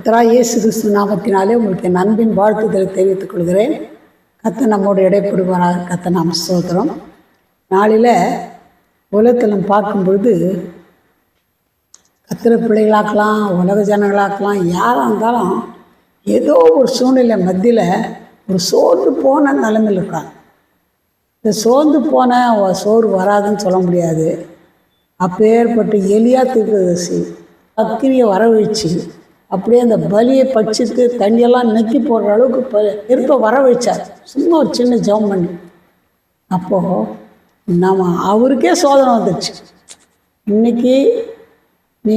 கர்த்தராகிய இயேசு கிறிஸ்து நாமத்தினாலே உங்களுக்கு என் அன்பின் வாழ்த்துதலை தெரிவித்துக் கொள்கிறேன். கர்த்தர் நம்மோடு இடைப்படுவாராக. கர்த்தர் நாம ஸ்தோத்திரம். நாளில் உலகத்தில் நம்ம பார்க்கும்பொழுது கர்த்தர் பிள்ளைகளாக்கலாம், உலக ஜனங்களாக்கலாம், யாராக இருந்தாலும் ஏதோ ஒரு சூழ்நிலை மத்தியில் ஒரு சோர்ந்து போன நிலைமையில் இருக்காங்க. இந்த சோர்ந்து போன சோறு வராதுன்னு சொல்ல முடியாது. அப்பேற்பட்ட எலியா தீர்க்கதரிசி அக்கினியை வரவழைச்சு அப்படியே அந்த பலியை பட்சித்து தண்ணியெல்லாம் நெக்கி போடுற அளவுக்கு நெருப்பை வரவழைச்சார். சும்மா ஒரு சின்ன ஜெபம் பண்ணி. அப்போது நம்ம அவருக்கே சோதனை வந்துடுச்சு. இன்றைக்கி நீ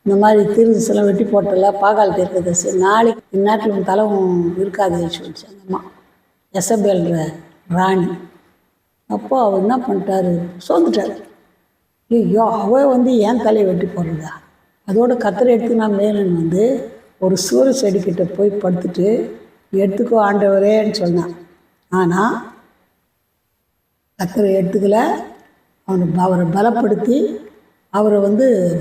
இந்த மாதிரி தீர்க்கதரிசிலாம் வெட்டி போட்டல, பாகால் தீர்க்கதரிசி, நாளைக்கு இந்நாட்டில் உன் தலைவன் இருக்காதுன்னு சொல்லிச்சு அந்த அம்மா எசபேல்ற ராணி. அப்போ அவர் என்ன பண்ணிட்டாரு, சோர்ந்துட்டார். ஐயோ அவள் ஏன் தலையை வெட்டி போடுறதா, அதோட கத்தரை எடுத்து நான் மேலன்னு ஒரு சூரிய செடிக்கிட்ட போய் படுத்துட்டு எடுத்துக்கோ ஆண்டவரேன்னு சொன்னான். ஆனால் கத்தரை எடுத்துக்கல. அவரை பலப்படுத்தி அவரை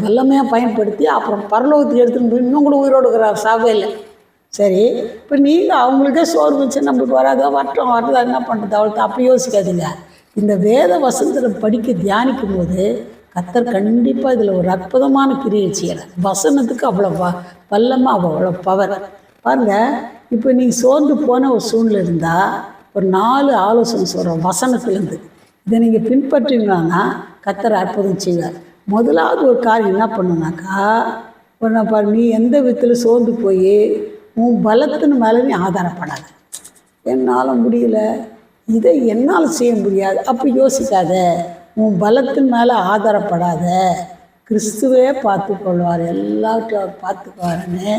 வல்லமையாக பயன்படுத்தி அப்புறம் பரலோகத்துக்கு எடுத்துன்னு போய் இன்னும் கூட உயிரோடு இருக்கிறார், சாவே இல்லை. சரி, இப்போ நீங்கள் அவங்களுக்கே சோறு வச்சு நம்மளுக்கு வராதோ வரட்டும் வரதா என்ன பண்ணுறது, அவளுக்கு அப்படி யோசிக்காதீங்க. இந்த வேத வசனத்தில் படிக்க தியானிக்கும் போது கர்த்தர் கண்டிப்பாக இதில் ஒரு அற்புதமான கிரியை செய்கிறார். வசனத்துக்கு அவ்வளோ வல்லமாக அவ்வளோ பவர் பாருங்கள். இப்போ நீங்கள் சோர்ந்து போன ஒரு சூழ்நிலை இருந்தால் ஒரு 4 ஆலோசனை சொல்கிறோம் வசனத்துலேருந்து. இதை நீங்கள் பின்பற்றினான்னா கர்த்தர் அற்புதம் செய்வார். முதலாவது ஒரு காரியம் என்ன பண்ணுனாக்கா, நீ எந்த விதத்தில் சோர்ந்து போய் உன் பலத்தின் மேலே நீ ஆதாரப்படாத. என்னால் முடியல, இதை என்னால் செய்ய முடியாது அப்படி யோசிக்காத. உன் பலத்தின் மேலே ஆதாரப்படாத. கிறிஸ்துவே பார்த்து கொள்வார், எல்லாவற்றையும் அவர் பார்த்துக்குவாருன்னு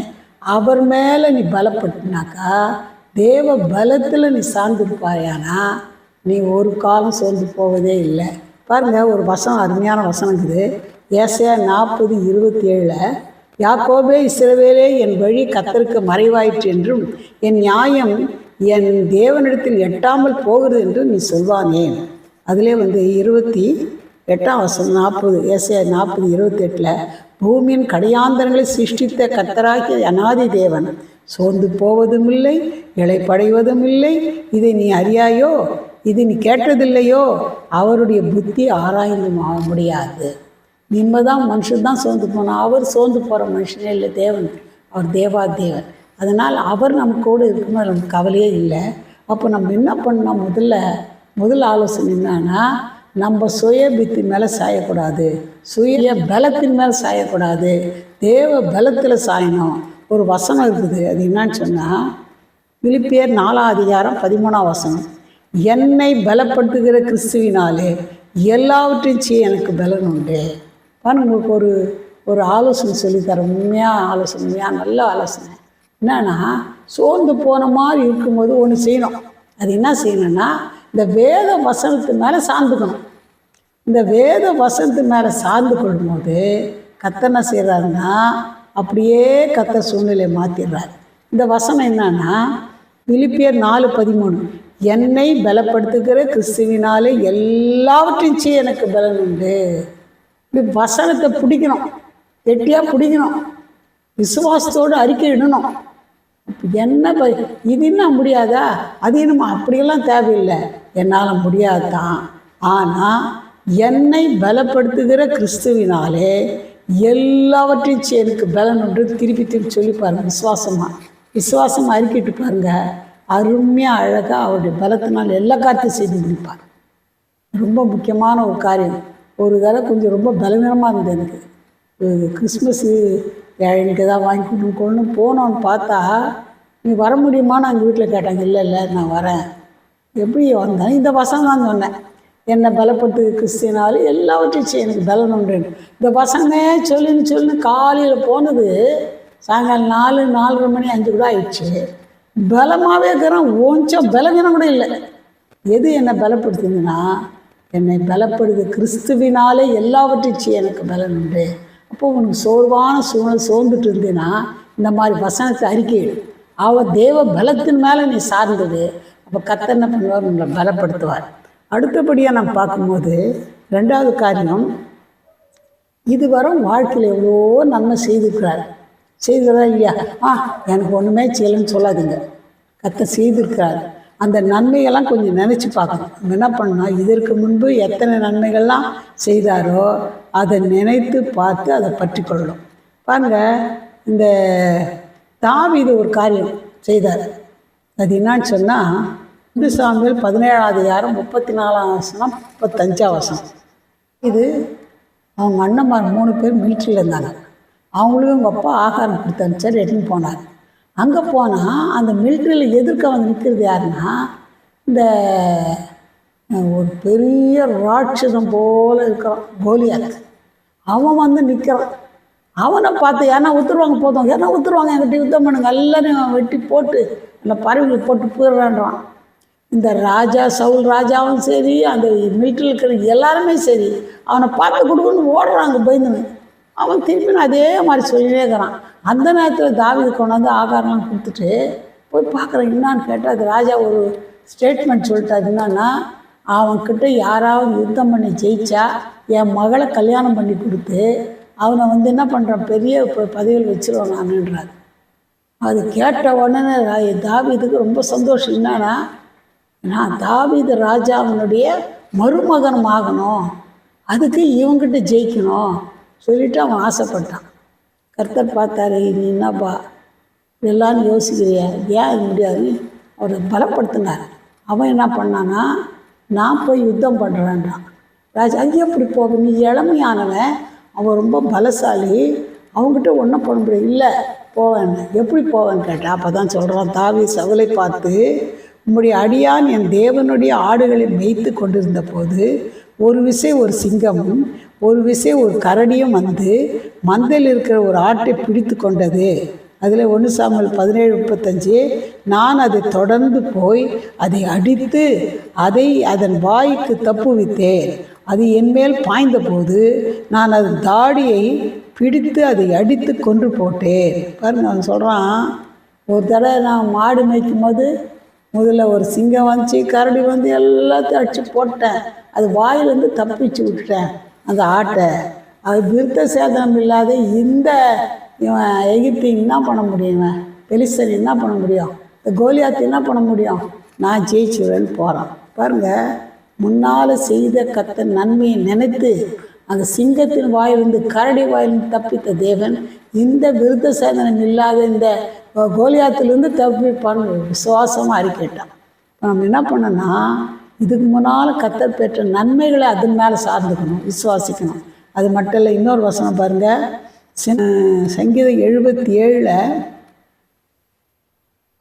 அவர் மேலே நீ பலப்பட்டுனாக்கா, தேவ பலத்தில் நீ சார்ந்திருப்பாயானா நீ ஒரு காலம் சோர்ந்து போவதே இல்லை. பாருங்கள், ஒரு வசனம், அருமையான வசனம் இருக்குது. ஏசாயா 40:27, யாக்கோபே இஸ்ரவேலே என் வழி கர்த்தருக்கு மறைவாயிற்று என்றும் என் நியாயம் என் தேவனிடத்தில் எட்டாமல் போகிறது என்று நீ சொல்வானேன். அதிலே 28ஆம் வசனம் 40, ஏசாயா 40:28, பூமியின் கடையாந்தரங்களை சிருஷ்டித்த கர்த்தராகிய அநாதி தேவன் சோர்ந்து போவதும் இல்லை, இளைப்படைவதும் இல்லை. இதை நீ அறியாயோ, இது நீ கேட்டதில்லையோ, அவருடைய புத்தி ஆராய்ந்து முடியாது. நிம்மதான் மனுஷன் தான் சோர்ந்து போனான். அவர் சோர்ந்து போகிற மனுஷனே இல்லை, தேவன். அவர் தேவா தேவன். அதனால் அவர் நம்ம கூட இருக்கும்போது நமக்கு கவலையே இல்லை. அப்போ நம்ம என்ன பண்ணோம், முதல் ஆலோசனை என்னன்னா, நம்ம சுய புத்தி மேலே சாயக்கூடாது, சுய பலத்தின் மேலே சாயக்கூடாது, தேவ பலத்தில் சாயணும். ஒரு வசனம் இருக்குது, அது என்னன்னு சொன்னால் பிலிப்பியர் 4:13 வசனம், என்னை பலப்படுத்துகிற கிறிஸ்துவினாலே எல்லாவற்றையும் செய்ய எனக்கு பலன் உண்டு. உங்களுக்கு ஒரு ஆலோசனை சொல்லித்தர, உண்மையாக ஆலோசனை, உண்மையாக நல்ல ஆலோசனை. என்னன்னா, சோர்ந்து போன மாதிரி இருக்கும்போது ஒன்று செய்யணும். அது என்ன செய்யணும்னா, இந்த வேத வசனத்து மேலே சார்ந்துக்கணும். இந்த வேத வசனத்து மேலே சார்ந்து கொள்ளும்போது கர்த்தர் என்ன செய்கிறாருன்னா, அப்படியே கர்த்தர் சூழ்நிலையை மாற்றிடுறார். இந்த வசனம் என்னன்னா, பிலிப்பியர் 4:13, என்னை பலப்படுத்துகிற கிறிஸ்துவினாலே எல்லாவற்றையும் செய்ய எனக்கு பலன் உண்டு. இப்படி வசனத்தை பிடிக்கணும், கெட்டியாக பிடிக்கணும், விசுவாசத்தோடு அறிக்கை இடணும். என்ன இது என்ன முடியாதா, அது என்னமா, அப்படியெல்லாம் தேவையில்லை, என்னால் முடியாதுதான். ஆனால் என்னை பலப்படுத்துகிற கிறிஸ்துவினாலே எல்லாவற்றையும் எனக்கு பலன் ஒன்று திருப்பி சொல்லி பாருங்கள். விசுவாசமாக அறிக்கிட்டு பாருங்கள். அருமையாக அழகாக அவருடைய பலத்தினால் எல்லா காரியத்தையும் செய்து முடிப்பார். ரொம்ப முக்கியமான ஒரு காரியம். ஒரு தடவை கொஞ்சம் ரொம்ப பலவீனமாக இருந்தது எனக்கு. கிறிஸ்மஸ்ஸு எனக்கு எதாவது வாங்கி கொடுக்கணும்னு போனோன்னு பார்த்தா, நீ வர முடியுமான்னு எங்கள் வீட்டில் கேட்டாங்க. இல்லை நான் வரேன். எப்படி வந்தேன், இந்த வசனம் தான் சொன்னேன், என்னை பலப்படுத்து கிறிஸ்துவினாலே எல்லாவற்றையும் எனக்கு பலன் உண்டுன்னு. இந்த வசனமே சொல்லுன்னு காலையில் போனது சாயங்காலம் 4:30 மணி 5 கூட ஆயிடுச்சு. பலமாகவே இருக்கிறேன், கொஞ்சம் பலவீனம் கூட இல்லை. எது என்னை பலப்படுத்துதுன்னா, என்னை பலப்படுது கிறிஸ்துவினாலே எல்லாவற்றையும் எனக்கு பலன் உண்டு. அப்போது உனக்கு சோர்வான சூழ்நிலை சோர்ந்துட்டு இருந்தேன்னா இந்த மாதிரி வசனத்தை அறிக்கையிடு. அவர் தேவ பலத்தின் மேலே நீ சார்ந்தது. அப்போ கர்த்தர் என்ன பண்ணுவார், உங்களை பலப்படுத்துவார். அடுத்தபடியாக நம்ம பார்க்கும்போது 2வது காரியம், இதுவரை வாழ்க்கையில் எவ்வளோ நன்மை செய்திருக்கிறார். செய்ததா இல்லையா? எனக்கு ஒன்றுமே செய்யலைன்னு சொல்லாதீங்க. கர்த்தர் செய்திருக்கிறார். அந்த நன்மைகள்லாம் கொஞ்சம் நினச்சி பார்க்கணும். நம்ம என்ன பண்ணணும், இதற்கு முன்பு எத்தனை நன்மைகள்லாம் செய்தாரோ அதை நினைத்து பார்த்து அதை பற்றி கொள்ளணும். பாருங்கள், இந்த தாவீது ஒரு காரியம் செய்தார். அது என்னான்னு சொன்னால், 2 சாமுவேல் 17ஆம் அதிகாரம் 34ஆம் வசனம் 35ஆம் வசனம். இது அவங்க அண்ணன்மார் 3 பேர் மிலிட்ரியில் இருந்தாங்க. அவங்களும் உங்கள் அப்பா ஆகாரம் கொடுத்து அனுப்பிச்சார், எடுத்துன்னு போனார். அங்கே போனால் அந்த மிலிட்ரியில் எதிர்க்க வந்து நிற்கிறது யாருன்னா, இந்த ஒரு பெரிய ராட்சதம் போல் இருக்கிறான் கோலியாத். அவன் வந்து நிற்கிறான். அவனை பார்த்து ஏன்னா ஊற்றுருவாங்க, போதும் ஏன்னா ஊற்றுருவாங்க, என்கிட்ட யுத்தம் பண்ணுங்க, எல்லாரையும் வெட்டி போட்டு அந்த பறவைகள் போட்டு போயிடுறான்றான். இந்த ராஜா சவுல் ராஜாவும் சரி, அந்த மிலிட்ரியில் இருக்கிற எல்லாருமே சரி, அவனை பார்த்து கொடுக்குன்னு ஓடுறாங்க பயந்துன்னு. அவன் திருப்பி அதே மாதிரி சொல்லினே இருக்கிறான். அந்த நேரத்தில் தாவீது கொண்டாந்து ஆகாரம்லாம் கொடுத்துட்டு போய் பார்க்குறேன். என்னான்னு கேட்டால் அது ராஜா ஒரு ஸ்டேட்மெண்ட் சொல்லிட்டாரு. என்னன்னா, அவன்கிட்ட யாராவது யுத்தம் பண்ணி ஜெயிச்சா என் மகளை கல்யாணம் பண்ணி கொடுத்து அவனை வந்து என்ன பண்ணுறான், பெரிய பதவியில் வச்சிருவான் நானுன்றார். அது கேட்ட உடனே தாவீதுக்கு ரொம்ப சந்தோஷம். என்னன்னா, நான் தாவீது ராஜாவினுடைய மருமகன் ஆகணும், அதுக்கு இவங்கிட்ட ஜெயிக்கணும் சொல்லிவிட்டு அவன் ஆசைப்பட்டான். கர்த்தர் பார்த்தாரு, நீ என்னப்பா இதெல்லாம் யோசிக்கிறியா, ஏன் அது முடியாது, அவரை பலப்படுத்தினார். அவன் என்ன பண்ணான்னா, நான் போய் யுத்தம் பண்ணுறேன்றான். ராஜா ஐயோ எப்படி போக, நீ இளமையானவன், அவன் ரொம்ப பலசாலி, அவங்ககிட்ட ஒன்றும் பண்ண முடியாது. இல்லை போவேன். எப்படி போவேன்னு கேட்டால் அப்போ தான் சொல்கிறான், தாவீது சவுலை பார்த்து, உம்முடைய அடியான் என் தேவனுடைய ஆடுகளை மேய்த்து கொண்டிருந்த போது ஒரு விசை ஒரு சிங்கமும் ஒரு விசை ஒரு கரடியும் வந்து மந்தையில் இருக்கிற ஒரு ஆட்டை பிடித்து கொண்டது. அதில் 1 சாமுவேல் 17:35, நான் அதை தொடர்ந்து போய் அதை அடித்து அதை அதன் வாய்க்கு தப்புவித்தேன். அது என்மேல் பாய்ந்த போது நான் அது தாடியை பிடித்து அதை அடித்து கொன்று போட்டேன். பாருங்க, அவன் சொல்கிறான், ஒரு தடவை நான் மாடு மேய்க்கும் போது முதல்ல ஒரு சிங்கம் வந்துச்சு, கரடி வந்து எல்லாத்தையும் அடித்து போட்டேன், அது வாயிலேருந்து தப்பிச்சு விட்டுட்டேன் அந்த ஆட்டை. அது விருத்த சேதனம் இல்லாத இந்த இவன் எகிப்தி என்ன பண்ண முடியும், இவன் பெலிஸ்தன் என்ன பண்ண முடியும், இந்த கோலியாத்து என்ன பண்ண முடியும், நான் ஜெயிச்சுவேன்னு போகிறான். பாருங்கள், முன்னால் செய்த கர்த்தர் நன்மையை நினைத்து அந்த சிங்கத்தின் வாயிலிருந்து கரடி வாயிலிருந்து தப்பித்த தேவன் இந்த விருத்த சேதனம் இல்லாத இந்த கோலியாத்திலேருந்து தப்பிப்பான்னு விசுவாசமாக அறிக்கைட்டான். நம்ம என்ன பண்ணோன்னா, இதுக்கு முன்னால் கர்த்தர் பெற்ற நன்மைகளை அதன் மேலே சார்ந்துக்கணும், விசுவாசிக்கணும். அது மட்டும் இல்லை, இன்னொரு வசனம் பாருங்கள், சங்கீதம் 77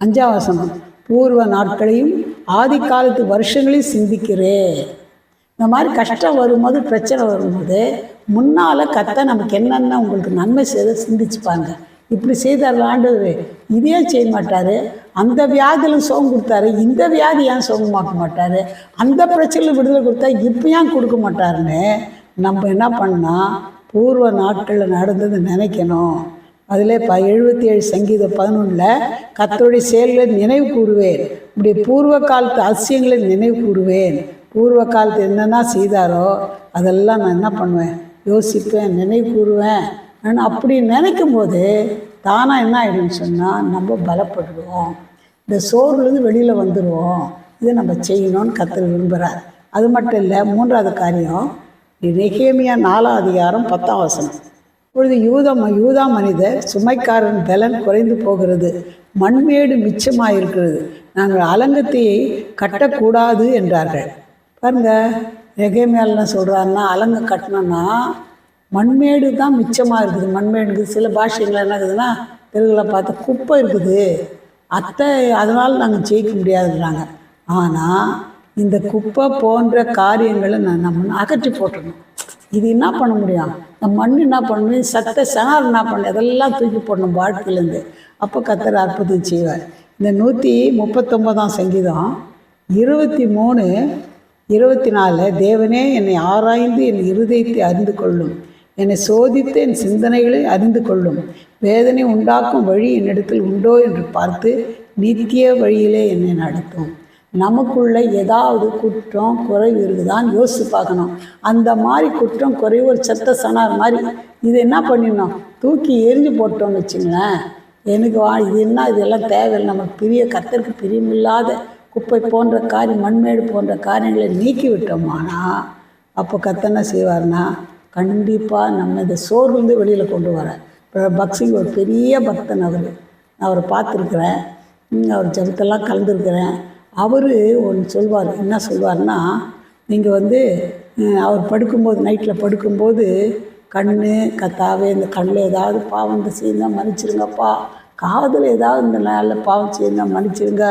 5ஆம் வசனம், பூர்வ நாட்களையும் ஆதி காலத்து வருஷங்களையும் சிந்திக்கிறேன். இந்த மாதிரி கஷ்டம் வரும்போது, பிரச்சனை வரும்போது முன்னால் கர்த்தர் நமக்கு என்னென்ன உங்களுக்கு நன்மை செய்த சிந்திச்சுப்பாங்க. இப்படி செய்தார் ஆண்டவர், இதே செய்ய மாட்டார், அந்த வியாதியிலும் சுகம் கொடுத்தாரு, இந்த வியாதி ஏன் சுகமாக்க மாட்டார், அந்த பிரச்சனையில் விடுதலை கொடுத்தா இப்போ ஏன் கொடுக்க மாட்டாருன்னு நம்ம என்ன பண்ணால் பூர்வ நாட்களில் நடந்தது நினைக்கணும். அதில் 77 சங்கீதம் 11 கர்த்தருடைய செயல்களை நினைவு கூறுவேன், இப்படி பூர்வ காலத்து அதிசயங்களை நினைவு கூறுவேன். பூர்வ காலத்து என்னென்ன செய்தாரோ அதெல்லாம் நான் என்ன பண்ணுவேன், யோசிப்பேன், நினைவு கூறுவேன். ஆனால் அப்படி நினைக்கும் போது தானாக என்ன ஆகிடும்னு சொன்னால் நம்ம பலப்படுவோம், இந்த சோர்வுலேருந்து வெளியில் வந்துடுவோம். இதை நம்ம செய்யணும்னு கர்த்தர் விரும்புகிறார். அது மட்டும் இல்லை, 3வது காரியம், நெகேமியா 4ஆம் அதிகாரம் 10ஆம் வசனம். இப்பொழுது யூதா மனிதர் சுமைக்காரன் பலன் குறைந்து போகிறது, மண்மேடு மிச்சமாக இருக்கிறது, நாங்கள் அலங்கத்தையை கட்டக்கூடாது என்றார்கள். பாருங்க, நெகேமியால் என்ன சொல்கிறாருன்னா, அலங்க கட்டணும்னா மண்மேடு தான் மிச்சமாக இருக்குது. மண்மேடு சில பாஷைகள் என்ன இருக்குதுன்னா, தெலுங்கில் பார்த்து குப்பை இருக்குது, அதனால் நாங்கள் ஜெயிக்க முடியாதுன்றாங்க. ஆனால் இந்த குப்பை போன்ற காரியங்களை நம்ம அகற்றி போட்டுடணும். இது என்ன பண்ண முடியும், இந்த மண் என்ன பண்ணணும், சணார் என்ன பண்ணணும், அதெல்லாம் தூக்கி போடணும் வாழ்க்கையிலேருந்து. அப்போ கர்த்தர் அற்புதம் செய்வார். இந்த 139ஆம் சங்கீதம் 23:24, தேவனே என்னை ஆராய்ந்து என் இருதயத்தை அறிந்து கொள்ளும், என்னை சோதித்து என் சிந்தனைகளை அறிந்து கொள்ளும், வேதனை உண்டாக்கும் வழி என்னிடத்தில் உண்டோ என்று பார்த்து நித்திய வழியிலே என்னை நடத்தும். நமக்குள்ள ஏதாவது குற்றம் குறைவு இருக்குதான்னு யோசித்து பார்க்கணும். அந்த மாதிரி குற்றம் குறைவு ஒரு சத்த சனார் மாதிரி இதை என்ன பண்ணிடணும், தூக்கி எரிஞ்சு போட்டோம்னு வச்சுங்களேன், எனக்கு இது என்ன, இதெல்லாம் தேவையில்லை, நமக்கு கர்த்தருக்கு பிரியமில்லாத குப்பை போன்ற காரியம், மண்மேடு போன்ற காரியங்களை நீக்கி விட்டோமானா, அப்போ கர்த்தர் என்ன செய்வார்னா, கண்டிப்பாக நம்ம இந்த சோர்வுலேருந்து வெளியில் கொண்டு வரார். இப்போ பக்சிங் ஒரு பெரிய பக்தன் அவர், நான் அவரை பார்த்துருக்குறேன், அவர் ஜபத்தெல்லாம் கலந்துருக்கிறேன். அவர் ஒன்று சொல்வார், என்ன சொல்வார்னா, நீங்கள் அவர் படுக்கும்போது, நைட்டில் படுக்கும்போது கத்தாவே இந்த கண்ணில் ஏதாவது பாவம் செய்தால் மன்னிச்சிருங்கப்பா, காதில் ஏதாவது இந்த நாளில் பாவம் செய்தால் மன்னிச்சிருங்க,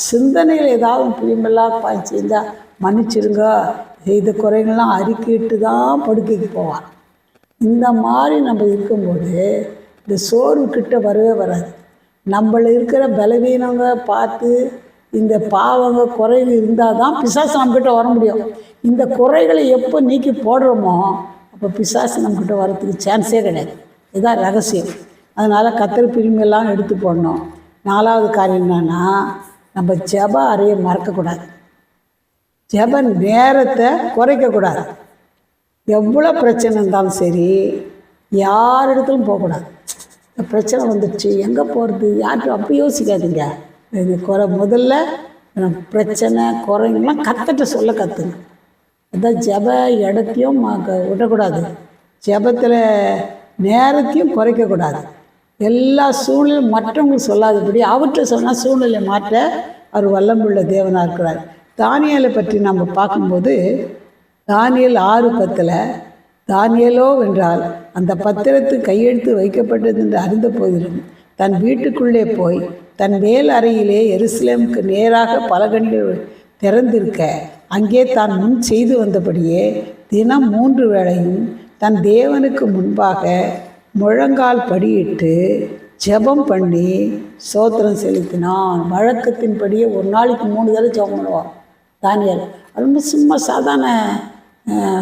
சிந்தனையில் ஏதாவது பிரியமில்லாத பாவம் செய்தால் மன்னிச்சிருங்க, செய்த குறைகள்லாம் அறிக்கிட்டு தான் படுக்கைக்கு போவார். இந்த மாதிரி நம்ம இருக்கும்போது இந்த சோர்வு கிட்ட வரவே வராது. நம்மள இருக்கிற பலவீனங்க பார்த்து இந்த பாவங்க குறைகள் இருந்தால் தான் பிசாசு நம்மக்கிட்ட வர முடியும். இந்த குறைகளை எப்போ நீக்கி போடுறோமோ அப்போ பிசாசு நம்மக்கிட்ட வரத்துக்கு சான்ஸே கிடையாது. இதுதான் ரகசியம். அதனால் கர்த்தர் பிரிமையெல்லாம் எடுத்து போடணும். 4வது காரியம் என்னென்னா, நம்ம ஜெப அறையை மறக்கக்கூடாது, ஜெப நேரத்தை குறைக்கக்கூடாது. எவ்வளோ பிரச்சனை இருந்தாலும் சரி, யார் இடத்துலும் போகக்கூடாது. பிரச்சனை வந்துடுச்சு, எங்கே போகிறது, யார்கிட்ட அப்படி யோசிக்காதீங்க. இது முதல்ல பிரச்சனை குறைங்கெல்லாம் கற்றுட்டு சொல்ல கற்றுங்க. அதான் ஜெப இடத்தையும் விடக்கூடாது, ஜெபத்தில் நேரத்தையும் குறைக்கக்கூடாது. எல்லா சூழ்நிலையும் மற்றவங்களுக்கு சொல்லாதபடி அவர்கிட்ட சொன்னால் சூழ்நிலை மாற்ற அவர் வல்லமுள்ள தேவனாக இருக்கிறார். தானியேலை பற்றி நம்ம பார்க்கும்போது, தானியேல் 6:10, தானியேலோ வென்றால் அந்த பத்திரத்து கையெழுத்து வைக்கப்பட்டது என்று அறிந்த போதிலும் தன் வீட்டுக்குள்ளே போய் தன் மேல் அறையிலே எருசலேமுக்கு நேராக பலகணிகள் திறந்திருக்க அங்கே தான் முன் செய்து வந்தபடியே தினம் 3 வேளையும் தன் தேவனுக்கு முன்பாக முழங்கால் படியிட்டு ஜெபம் பண்ணி ஸ்தோத்திரம் செலுத்தினான். வழக்கத்தின்படியே ஒரு நாளைக்கு 3 தடவை ஜெபம் பண்ணுவான் தானியேல். ரொம்ப சும்மா சாதாரண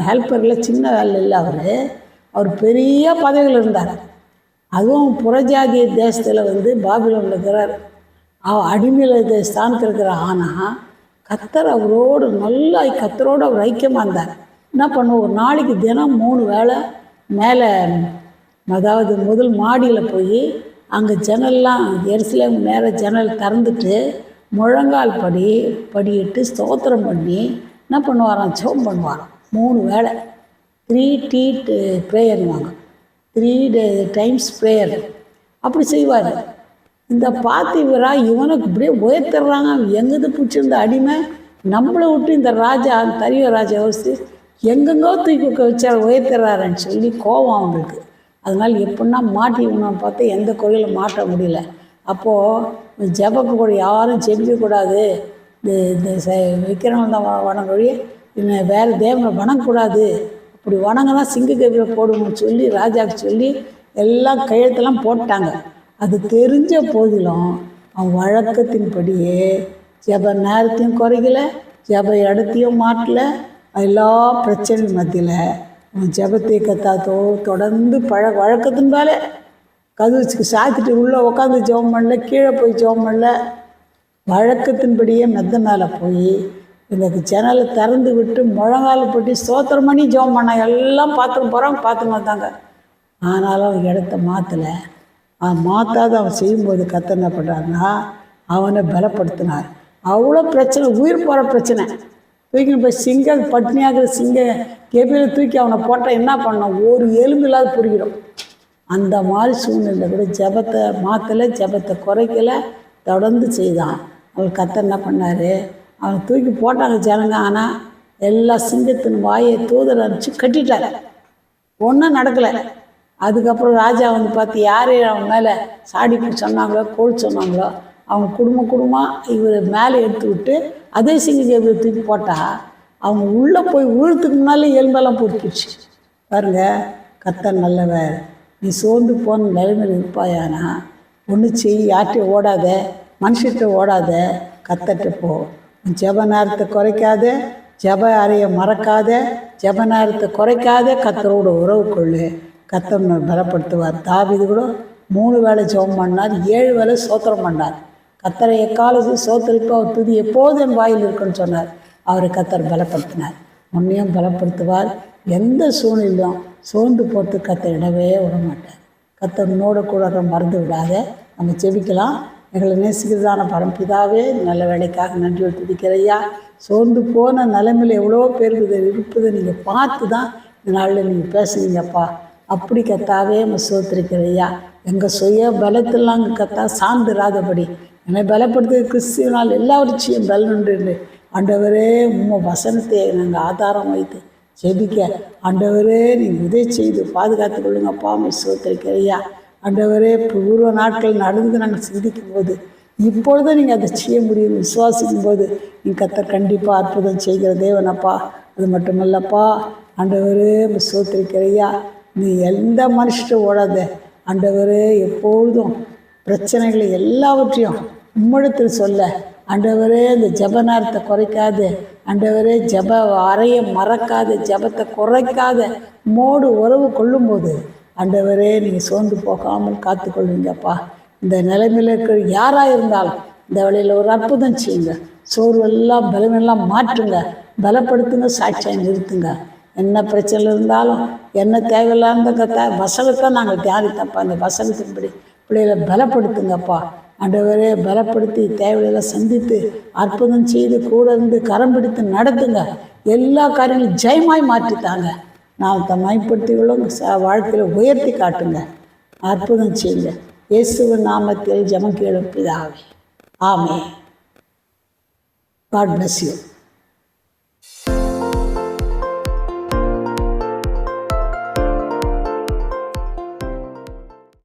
ஹெல்ப்பரில், சின்ன வேலை இல்லை. அவர் பெரிய பதவியில் இருந்தார். அதுவும் புறஜாதிய தேசத்தில் பாபிலோனில் இருக்கிறார், அடிமையில ஸ்தானத்தில் இருக்கிற. ஆனால் கர்த்தர் அவரோடு நல்லா, கர்த்தரோடு அவர் ஐக்கியமாக இருந்தார். என்ன பண்ணுவோம், ஒரு நாளைக்கு தினம் 3 வேளை மேலே, அதாவது முதல் மாடியில் போய் அங்கே ஜன்னல்லாம் எருசலேம் நேர ஜன்னல் திறந்துட்டு முழங்கால் படியிட்டு ஸ்தோத்திரம் பண்ணி என்ன பண்ணுவாராம், ஜெபம் பண்ணுவாராம் 3 வேளை. 3 ப்ரேயர்வாங்க, 3 டைம்ஸ் ப்ரேயர். அப்படி செய்வார். இந்த பாத்திவரா இவனுக்கு இப்படியே உயர்த்துறாங்க, எங்கேருந்து பிடிச்சிருந்த அடிமை நம்மளை விட்டு இந்த ராஜா, தரிய ராஜா வச்சு எங்கெங்கோ தூக்கி வச்சார், உயர்த்துறாருன்னு சொல்லி கோபம் அவங்களுக்கு. அதனால் எப்படின்னா மாட்டிக்கணும்னு பார்த்தா எந்த கோயிலும் மாட்ட முடியல. அப்போது ஜெபக்கு கூட யாரும் ஜெபிக்கக்கூடாது, இந்த விற்கிறவங்க தான் வணங்கொழிய இன்னும் வேறு தேவனை வணங்கக்கூடாது, அப்படி வணங்கினா சிங்க கவியில் போடுவோம்னு சொல்லி ராஜாவுக்கு சொல்லி எல்லாம் கையெழுத்தெல்லாம் போட்டாங்க. அது தெரிஞ்ச போதிலும் அவன் வழக்கத்தின்படியே ஜெப நேரத்தையும் குறைக்கல, ஜெப இடத்தையும் மாட்டல. எல்லா பிரச்சனை மத்தியில் அவன் ஜெபத்தை தொடர்ந்து வழக்கத்தின்பாலே கதவுக்கு சாத்திட்டு உள்ளே உட்காந்து ஜெபம் பண்ணல, கீழே போய் ஜெபம் பண்ணல. வழக்கத்தின்படியே மெத்த மேலே போய் இந்த ஜன்னலை திறந்து விட்டு முழங்கால் போட்டு ஸ்தோத்திரம் பண்ணி ஜெபம் பண்ணான். எல்லாம் பார்த்துட்டு போகிறாங்க, பார்த்துன்னு வந்தாங்க. ஆனாலும் அவன் இடத்த மாற்றலை. அவன் மாற்றாத அவன் செய்யும்போது கர்த்தர் என்ன பண்ணுறாருன்னா அவனை பலப்படுத்தினார். அவ்வளோ பிரச்சனை, உயிர் போகிற பிரச்சனை. தூக்கின்னு போய் பட்னியாகிற கேபியில் தூக்கி அவனை போட்டால் என்ன பண்ணோம், ஒரு எலும்பு இல்லாத புரிகிறோம். அந்த மாதிரி சூழ்நிலை கூட ஜெபத்தை மாற்றலை, ஜெபத்தை குறைக்கலை, தொடர்ந்து செய்தான். அவள் கர்த்தர் என்ன பண்ணார், அவனை தூக்கி போட்டாங்க ஜனங்க. ஆனால் எல்லா சிங்கத்தின் வாயை தூதர் அனுப்பிச்சு கட்டிட்டார், ஒன்றும் நடக்கலை. அதுக்கப்புறம் ராஜா பார்த்து யார் அவன் மேலே சாடி சொன்னாங்களோ, கோல் சொன்னாங்களோ, அவங்க குடும்பமாக இவர் மேலே எடுத்து விட்டு அதே சிங்க தூக்கி போட்டால் அவங்க உள்ளே போய் உழுத்துக்கு முன்னாலே எலும்பெல்லாம் பொறுக்கிடுச்சு. பாருங்க, கர்த்தர் நல்லவர். நீ சோர்ந்து போன நிலைமையில் இருப்பாயானா ஒன்று செய், யார்கிட்டையும் ஓடாத, மனுஷர்கிட்ட ஓடாத, கர்த்தர்கிட்ட போ. ஜெப நேரத்தை குறைக்காத, ஜெப அறையை மறக்காத, ஜெப நேரத்தை குறைக்காத, கர்த்தரோட உறவு கொள்ளு. கர்த்தர் பலப்படுத்துவார். தாவீது கூட 3 வேளை ஜெபம் பண்ணார், 7 வேளை ஸ்தோத்திரம் பண்ணார். கர்த்தரை எக்காலத்தையும் ஸ்தோத்திரிப்பு, அவர் துதி எப்போது என் வாயில் இருக்குன்னு சொன்னார். அவரை கர்த்தர் பலப்படுத்தினார். உன்னையும் பலப்படுத்துவார். எந்த சூழ்நிலையும் சோர்ந்து போட்டு கர்த்தர் இடவே விட மாட்டார். கர்த்தனோட கூட மறந்து விடாத. நம்ம ஜெபிக்கலாம். எங்களை நேசிக்கிறதான பரம்பிதாவே, நல்ல வேலைக்காக நன்றி துதிக்கிறையா. சோர்ந்து போன நிலைமையில் எவ்வளோ பேருக்கு இருப்பதை நீங்கள் பார்த்து தான் இந்த நாளில் நீங்கள் பேசுவீங்கப்பா. அப்படி கர்த்தாவே சோத்திருக்கிறையா. எங்கள் சுய பலத்தெல்லாம் கர்த்தா சார்ந்துராதபடி என்னை பலப்படுத்த கிறிஸ்துவனால் எல்லாவற்றையும் பலனுண்டு. ஆண்டவரே வசனத்தை நாங்கள் ஆதாரம் வைத்து ஜெபிக்க ஆண்டவரே நீங்கள் உதவி செய்து பாதுகாத்து கொள்ளுங்கப்பா. சோத்திருக்கிறையா. ஆண்டவரே பூர்வ நாட்கள் நடந்து நாங்கள் சிந்திக்கும் போது இப்பொழுது நீங்கள் அதை செய்ய முடியும் விசுவாசிக்கும் போது நீங்கள் கர்த்தர் கண்டிப்பாக அற்புதம் செய்கிற தேவனப்பா. அது மட்டுமல்லப்பா ஆண்டவரே சோத்திருக்கிறையா. நீ எந்த மனுஷத்தை ஓடாத ஆண்டவரே. எப்பொழுதும் பிரச்சனைகளை எல்லாவற்றையும் உம்மிடத்தில் சொல்ல ஆண்டவரே. இந்த ஜப நேரத்தை குறைக்காது ஆண்டவரே. ஜப அறையை மறக்காது, ஜபத்தை குறைக்காத உம்மோடு உறவு கொள்ளும்போது ஆண்டவரே நீங்கள் சோர்ந்து போகாமல் காத்துக்கொள்வீங்கப்பா. இந்த நிலைமையில் இருக்கிற யாராக இருந்தாலும் இந்த வேளையில் ஒரு அற்புதம் செய்யுங்க. சோர்வெல்லாம் பலமெல்லாம் மாற்றுங்க, பலப்படுத்துங்க, சாட்சியாக நிறுத்துங்க. என்ன பிரச்சனை இருந்தாலும் என்ன தேவையில்லாத வசனத்தை நாங்கள் தியானித்தப்பா. அந்த வசனத்தின்படி பிள்ளைகளை பலப்படுத்துங்கப்பா. ஆண்டவரே பலப்படுத்தி தேவையெல்லாம் சந்தித்து அற்புதம் செய்து கூட இருந்து கரம் பிடித்து நடத்துங்க. எல்லா காரியங்களும் ஜெயமாய் மாற்றித்தாங்க. நான் மைப்படுத்திகளும் வாழ்க்கையில் உயர்த்தி காட்டுங்க. அற்புதம் செய்யுங்க. இயேசுவின் நாமத்தில் ஜெபம் கேளும் பிதாவே. ஆமென். God bless you.